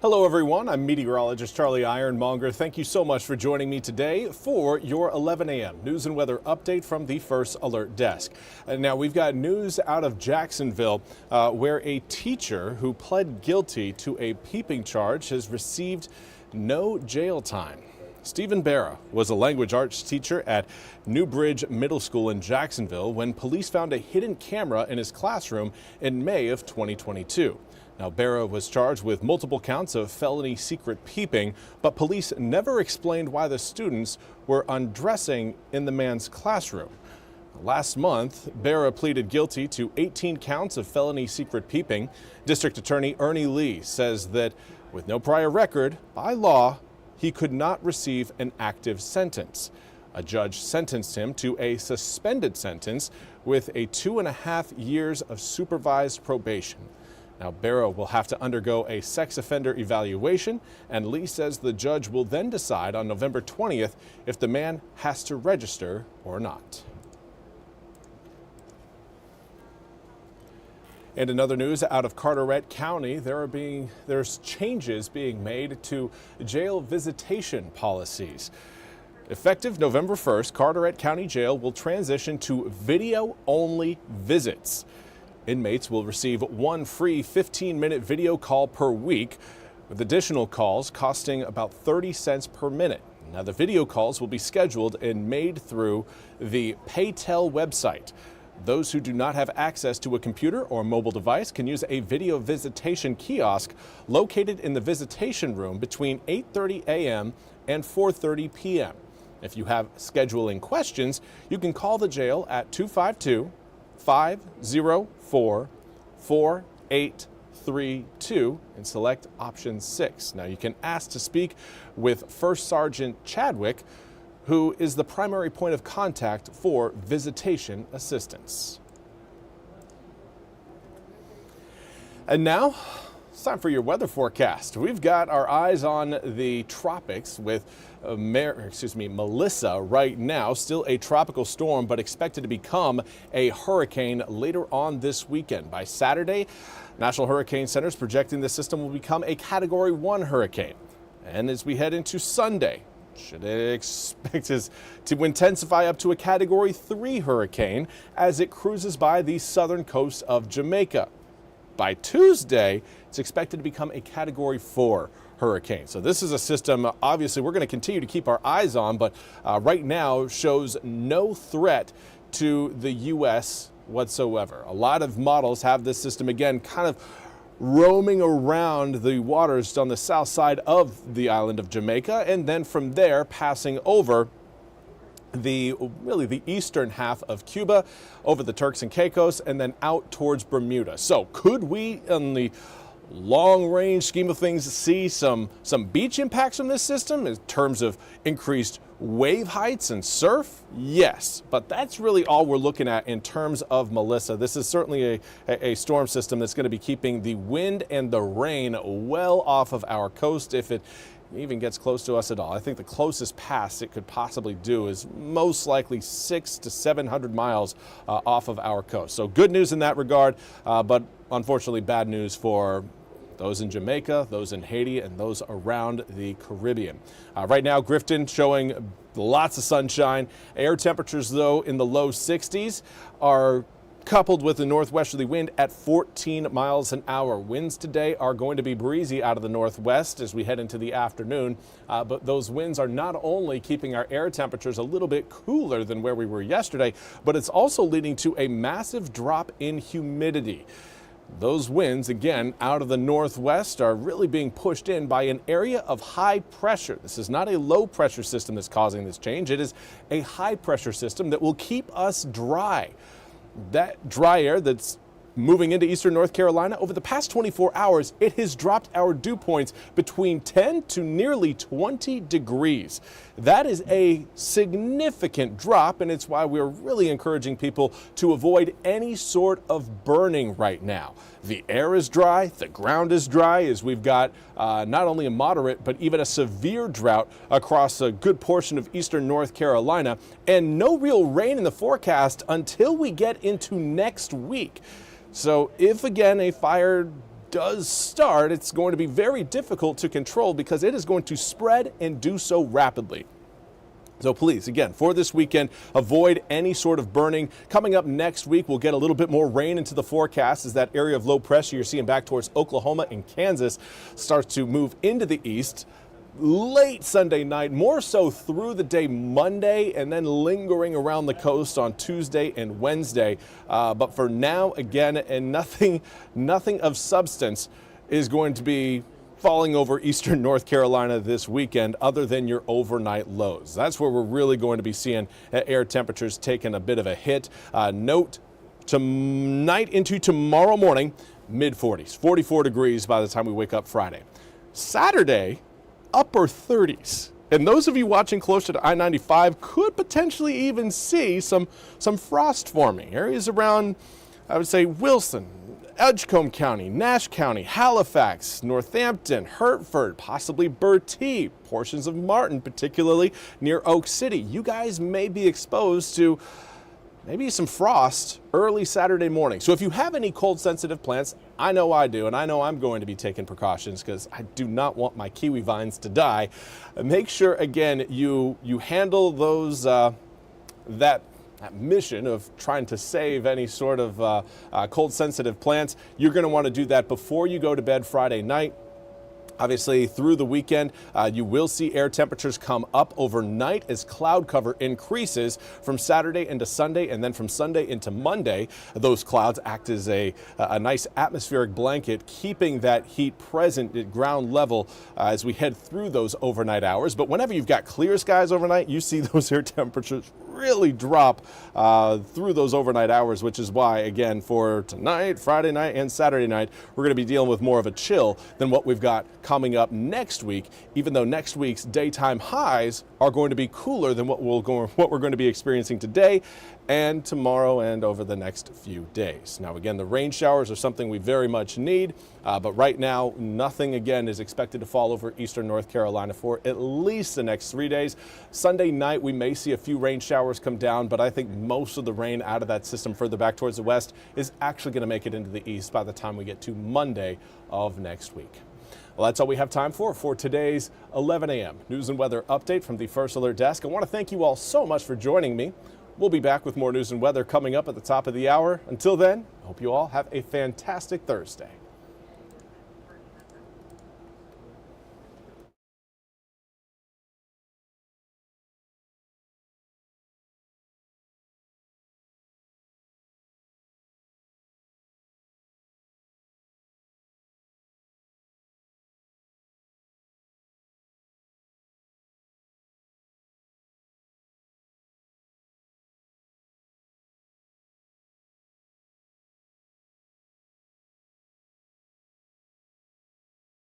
Hello everyone, I'm Meteorologist Charlie Ironmonger. Thank you so much for joining me today for your 11 a.m. news and weather update from the First Alert Desk. Now we've got news out of Jacksonville where a teacher who pled guilty to a peeping charge has received no jail time. Stephen Barra was a language arts teacher at New Bridge Middle School in Jacksonville when police found a hidden camera in his classroom in May of 2022. Now, Barra was charged with multiple counts of felony secret peeping, but police never explained why the students were undressing in the man's classroom. Last month, Barra pleaded guilty to 18 counts of felony secret peeping. District Attorney Ernie Lee says that with no prior record, by law, he could not receive an active sentence. A judge sentenced him to a suspended sentence with a 2.5 years of supervised probation. Now, Barra will have to undergo a sex offender evaluation, and Lee says the judge will then decide on November 20th if the man has to register or not. And in other news out of Carteret County, there's changes being made to jail visitation policies. Effective November 1st, Carteret County Jail will transition to video-only visits. Inmates will receive one free 15-minute video call per week, with additional calls costing about 30 cents per minute. Now, the video calls will be scheduled and made through the Paytel website. Those who do not have access to a computer or mobile device can use a video visitation kiosk located in the visitation room between 8:30 a.m. and 4:30 p.m. If you have scheduling questions, you can call the jail at 252-504-4832 and select option 6. Now, you can ask to speak with First Sergeant Chadwick, who is the primary point of contact for visitation assistance. And now, it's time for your weather forecast. We've got our eyes on the tropics with Melissa right now, still a tropical storm, but expected to become a hurricane later on this weekend. By Saturday, National Hurricane Center is projecting the system will become a Category 1 hurricane. And as we head into Sunday, should expect it to intensify up to a Category 3 hurricane as it cruises by the southern coast of Jamaica. By Tuesday, it's expected to become a Category 4 hurricane. So this is a system, obviously, we're going to continue to keep our eyes on, but right now shows no threat to the U.S. whatsoever. A lot of models have this system, again, kind of roaming around the waters on the south side of the island of Jamaica, and then from there passing over the eastern half of Cuba, over the Turks and Caicos, and then out towards Bermuda. So could we, in the long range scheme of things, see some beach impacts from this system in terms of increased wave heights and surf? Yes, but that's really all we're looking at in terms of Melissa. This is certainly a storm system that's going to be keeping the wind and the rain well off of our coast if it even gets close to us at all. I think the closest pass it could possibly do is most likely 600 to 700 miles off of our coast. So good news in that regard, but unfortunately bad news for those in Jamaica, those in Haiti, and those around the Caribbean. Right now, Grifton showing lots of sunshine. Air temperatures, though, in the low 60s are coupled with a northwesterly wind at 14 miles an hour. Winds today are going to be breezy out of the northwest as we head into the afternoon, but those winds are not only keeping our air temperatures a little bit cooler than where we were yesterday, but it's also leading to a massive drop in humidity. Those winds, again, out of the northwest are really being pushed in by an area of high pressure. This is not a low pressure system that's causing this change. It is a high pressure system that will keep us dry. That dry air that's moving into eastern North Carolina, over the past 24 hours, it has dropped our dew points between 10 to nearly 20 degrees. That is a significant drop, and it's why we're really encouraging people to avoid any sort of burning right now. The air is dry, the ground is dry, as we've got not only a moderate, but even a severe drought across a good portion of eastern North Carolina, and no real rain in the forecast until we get into next week. So if, again, a fire does start, it's going to be very difficult to control because it is going to spread and do so rapidly. So please, again, for this weekend, avoid any sort of burning. Coming up next week, we'll get a little bit more rain into the forecast as that area of low pressure you're seeing back towards Oklahoma and Kansas starts to move into the east. Late Sunday night, more so through the day Monday, and then lingering around the coast on Tuesday and Wednesday. But for now, again, and nothing of substance is going to be falling over eastern North Carolina this weekend other than your overnight lows. That's where we're really going to be seeing air temperatures taking a bit of a hit. Note tonight into tomorrow morning, mid-40s, 44 degrees by the time we wake up Friday. Saturday, upper 30s. And those of you watching closer to I-95 could potentially even see some frost forming. Areas around, I would say, Wilson, Edgecombe County, Nash County, Halifax, Northampton, Hertford, possibly Bertie, portions of Martin, particularly near Oak City. You guys may be exposed to maybe some frost early Saturday morning. So if you have any cold sensitive plants, I know I do, and I know I'm going to be taking precautions because I do not want my kiwi vines to die. Make sure, again, you handle those, that mission of trying to save any sort of cold sensitive plants. You're going to want to do that before you go to bed Friday night. Obviously, through the weekend, you will see air temperatures come up overnight as cloud cover increases from Saturday into Sunday, and then from Sunday into Monday. Those clouds act as a nice atmospheric blanket, keeping that heat present at ground level as we head through those overnight hours. But whenever you've got clear skies overnight, you see those air temperatures really drop through those overnight hours, which is why, again, for tonight, Friday night, and Saturday night, we're going to be dealing with more of a chill than what we've got coming up next week, even though next week's daytime highs are going to be cooler than what we're going to be experiencing today and tomorrow and over the next few days. Now, again, the rain showers are something we very much need, but right now, nothing, again, is expected to fall over eastern North Carolina for at least the next 3 days. Sunday night, we may see a few rain showers come down, but I think most of the rain out of that system further back towards the west is actually going to make it into the east by the time we get to Monday of next week. Well, that's all we have time for today's 11 a.m. news and weather update from the First Alert Desk. I want to thank you all so much for joining me. We'll be back with more news and weather coming up at the top of the hour. Until then, I hope you all have a fantastic Thursday.